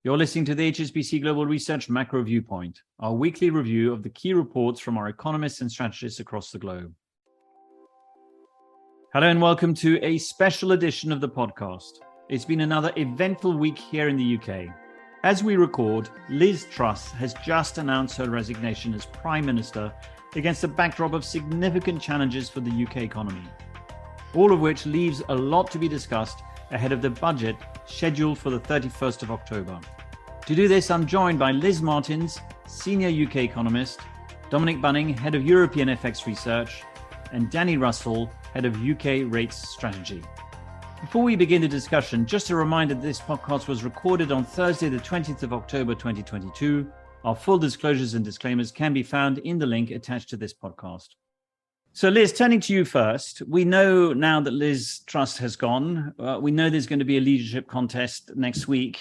You're listening to the HSBC Global Research Macro Viewpoint, our weekly review of the key reports from our economists and strategists across the globe. Hello and welcome to a special edition of the podcast. It's been another eventful week here in the UK. As we record, Liz Truss has just announced her resignation as Prime Minister against a backdrop of significant challenges for the UK economy, all of which leaves a lot to be discussed ahead of the budget scheduled for the 31st of October. To do this, I'm joined by Liz Martins, Senior UK Economist, Dominic Bunning, Head of European FX Research, and Danny Russell, Head of UK Rates Strategy. Before we begin the discussion, just a reminder that this podcast was recorded on Thursday, the 20th of October, 2022. Our full disclosures and disclaimers can be found in the link attached to this podcast. So Liz, turning to you first, we know now that Liz Truss has gone. We know there's going to be a leadership contest next week.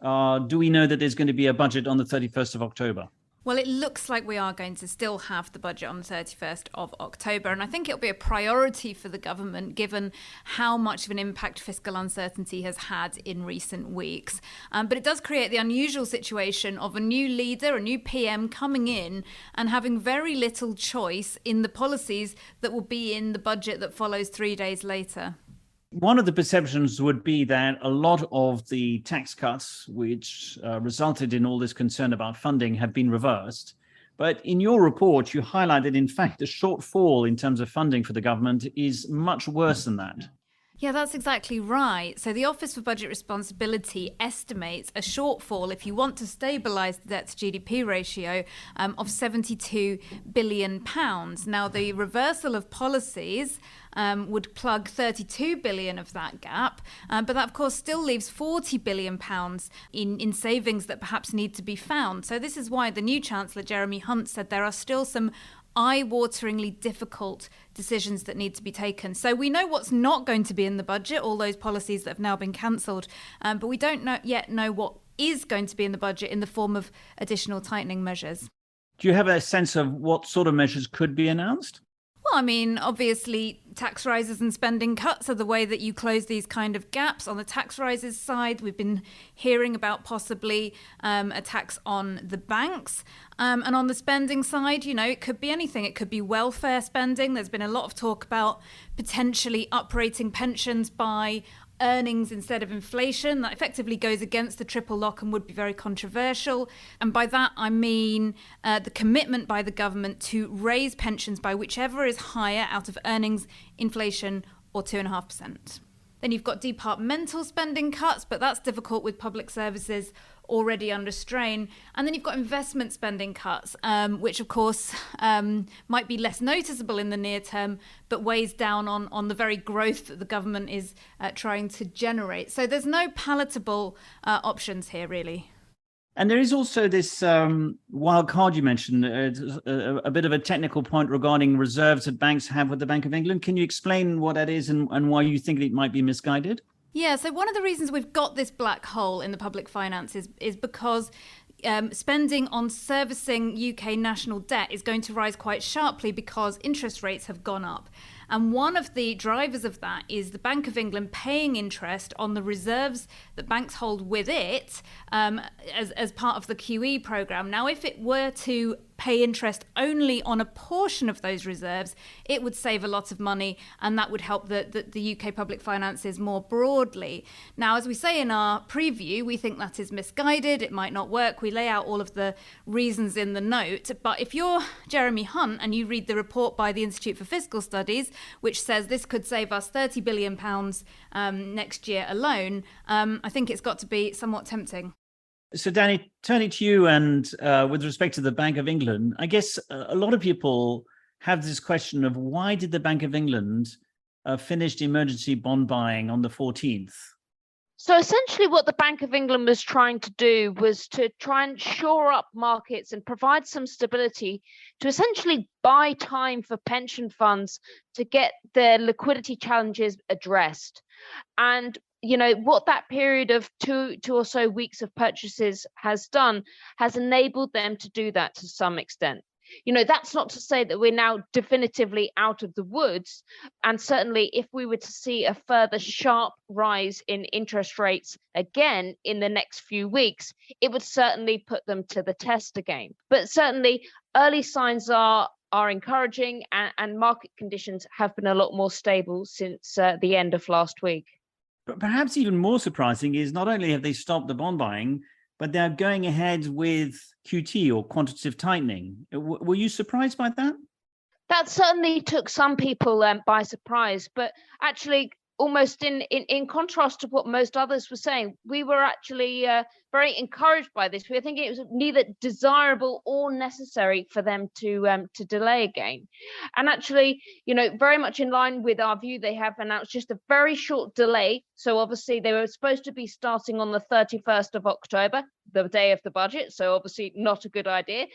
Do we know that there's going to be a budget on the 31st of October? Well, it looks like we are going to still have the budget on the 31st of October. And I think it'll be a priority for the government, given how much of an impact fiscal uncertainty has had in recent weeks. But it does create the unusual situation of a new leader, a new PM coming in and having very little choice in the policies that will be in the budget that follows 3 days later. One of the perceptions would be that a lot of the tax cuts, which resulted in all this concern about funding, have been reversed. But in your report, you highlighted, in fact, the shortfall in terms of funding for the government is much worse than that. Yeah, that's exactly right. So the Office for Budget Responsibility estimates a shortfall, if you want to stabilise the debt to GDP ratio, of £72 billion. Now, the reversal of policies would plug 32 billion of that gap. But that, of course, still leaves 40 billion pounds in savings that perhaps need to be found. So this is why the new Chancellor, Jeremy Hunt, said there are still some eye-wateringly difficult decisions that need to be taken. So we know what's not going to be in the budget, all those policies that have now been cancelled, but we don't yet know what is going to be in the budget in the form of additional tightening measures. Do you have a sense of what sort of measures could be announced? Well, I mean, obviously, tax rises and spending cuts are the way that you close these kind of gaps. On the tax rises side, we've been hearing about possibly a tax on the banks. And on the spending side, you know, it could be anything. It could be welfare spending. There's been a lot of talk about potentially uprating pensions by earnings instead of inflation. That effectively goes against the triple lock and would be very controversial. And by that, I mean the commitment by the government to raise pensions by whichever is higher out of earnings, inflation, or 2.5%. Then you've got departmental spending cuts, but that's difficult with public services already under strain. And then you've got investment spending cuts, which of course might be less noticeable in the near term, but weighs down on the very growth that the government is trying to generate. So there's no palatable options here, really. And there is also this wild card you mentioned, a bit of a technical point regarding reserves that banks have with the Bank of England. Can you explain what that is and why you think it might be misguided? Yeah, so one of the reasons we've got this black hole in the public finances is because spending on servicing UK national debt is going to rise quite sharply because interest rates have gone up. And one of the drivers of that is the Bank of England paying interest on the reserves that banks hold with it as part of the QE programme. Now, if it were to pay interest only on a portion of those reserves, it would save a lot of money, and that would help the UK public finances more broadly. Now, as we say in our preview, we think that is misguided. It might not work. We lay out all of the reasons in the note. But if you're Jeremy Hunt and you read the report by the Institute for Fiscal Studies, which says this could save us £30 billion next year alone, I think it's got to be somewhat tempting. So, Danny, turning to you and with respect to the Bank of England, I guess a lot of people have this question of why did the Bank of England finish emergency bond buying on the 14th? So essentially what the Bank of England was trying to do was to try and shore up markets and provide some stability to essentially buy time for pension funds to get their liquidity challenges addressed. And you know, what that period of two or so weeks of purchases has done has enabled them to do that to some extent. That's not to say that we're now definitively out of the woods. And certainly if we were to see a further sharp rise in interest rates again in the next few weeks, it would certainly put them to the test again. But certainly early signs are encouraging, and market conditions have been a lot more stable since the end of last week. But perhaps even more surprising is not only have they stopped the bond buying, but they're going ahead with QT, or quantitative tightening. Were you surprised by that? That certainly took some people by surprise, but actually almost in contrast to what most others were saying, we were actually very encouraged by this. We think it was neither desirable or necessary for them to delay again. And actually, very much in line with our view, they have announced just a very short delay. So obviously they were supposed to be starting on the 31st of October, the day of the budget. So obviously not a good idea.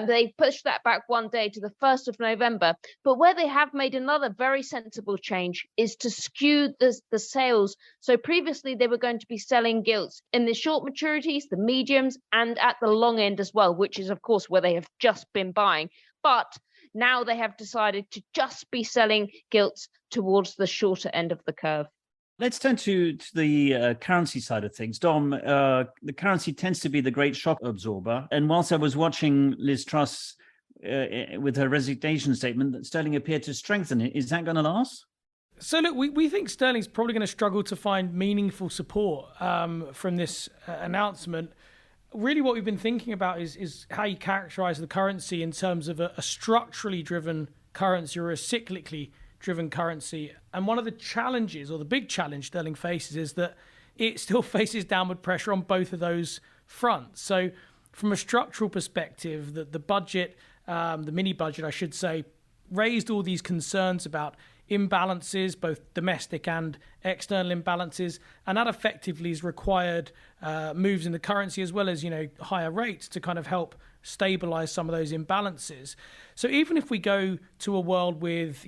They pushed that back one day to the 1st of November. But where they have made another very sensible change is to skew the sales. So previously they were going to be selling gilts in the short maturities, the mediums, and at the long end as well, which is of course where they have just been buying. But now they have decided to just be selling gilts towards the shorter end of the curve. Let's turn to the currency side of things. Dom, the currency tends to be the great shock absorber. And whilst I was watching Liz Truss with her resignation statement, that sterling appeared to strengthen. Is that going to last? So look, we think sterling's probably going to struggle to find meaningful support from this announcement. Really what we've been thinking about is how you characterize the currency in terms of a structurally driven currency or a cyclically driven currency. And one of the challenges, or the big challenge sterling faces, is that it still faces downward pressure on both of those fronts. So from a structural perspective, the budget, the mini budget, I should say, raised all these concerns about imbalances, both domestic and external imbalances, and that effectively has required moves in the currency as well as higher rates to kind of help stabilize some of those imbalances. So even if we go to a world with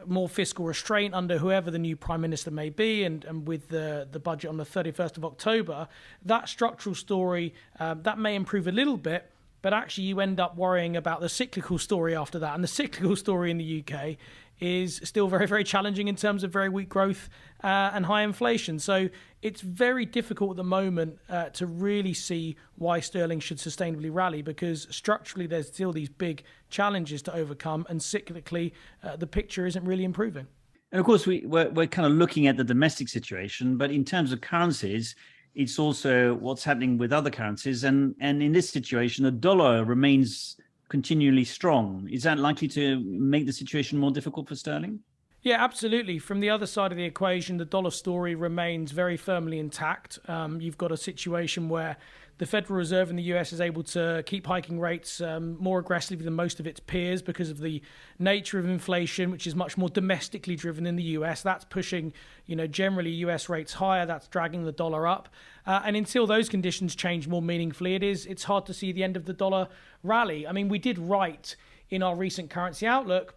more fiscal restraint under whoever the new prime minister may be, and with the budget on the 31st of October, that structural story that may improve a little bit, but actually you end up worrying about the cyclical story after that. And the cyclical story in the UK is still very, very challenging in terms of very weak growth and high inflation. So it's very difficult at the moment to really see why sterling should sustainably rally, because structurally there's still these big challenges to overcome, and cyclically the picture isn't really improving. And of course, we're kind of looking at the domestic situation, but in terms of currencies, it's also what's happening with other currencies. And in this situation, the dollar remains continually strong. Is that likely to make the situation more difficult for sterling? Yeah, absolutely. From the other side of the equation, the dollar story remains very firmly intact. You've got a situation where the Federal Reserve in the US is able to keep hiking rates more aggressively than most of its peers because of the nature of inflation, which is much more domestically driven in the US. That's pushing, generally US rates higher. That's dragging the dollar up. And until those conditions change more meaningfully, it's hard to see the end of the dollar rally. I mean, we did write in our recent currency outlook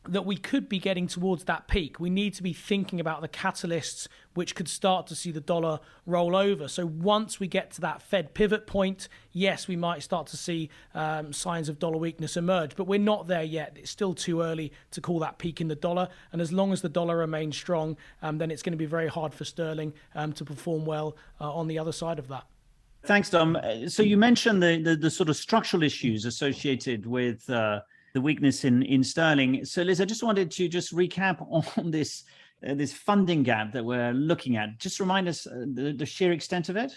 that we could be getting towards that peak. We need to be thinking about the catalysts which could start to see the dollar roll over. So once we get to that Fed pivot point, yes, we might start to see signs of dollar weakness emerge, but we're not there yet. It's still too early to call that peak in the dollar. And as long as the dollar remains strong, then it's going to be very hard for sterling to perform well on the other side of that. Thanks, Dom. So you mentioned the sort of structural issues associated with the weakness in sterling. So Liz, I just wanted to recap on this funding gap that we're looking at. Just remind us the sheer extent of it.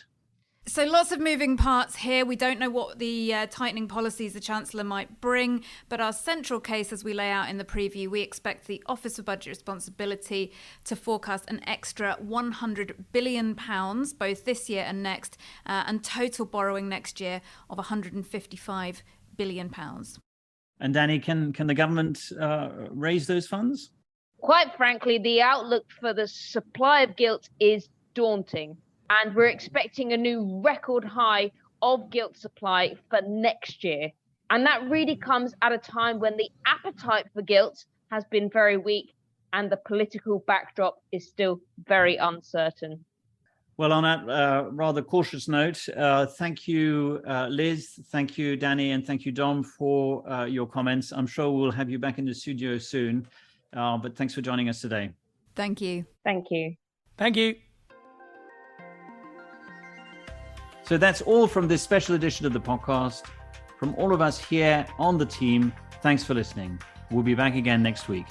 So lots of moving parts here. We don't know what the tightening policies the Chancellor might bring, but our central case, as we lay out in the preview, we expect the Office for Budget Responsibility to forecast an extra £100 billion, both this year and next, and total borrowing next year of £155 billion. And Danny, can the government raise those funds? Quite frankly, the outlook for the supply of gilt is daunting. And we're expecting a new record high of gilt supply for next year. And that really comes at a time when the appetite for gilt has been very weak and the political backdrop is still very uncertain. Well, on that rather cautious note, thank you, Liz, thank you, Danny, and thank you, Dom, for your comments. I'm sure we'll have you back in the studio soon, but thanks for joining us today. Thank you. Thank you. Thank you. So that's all from this special edition of the podcast. From all of us here on the team, thanks for listening. We'll be back again next week.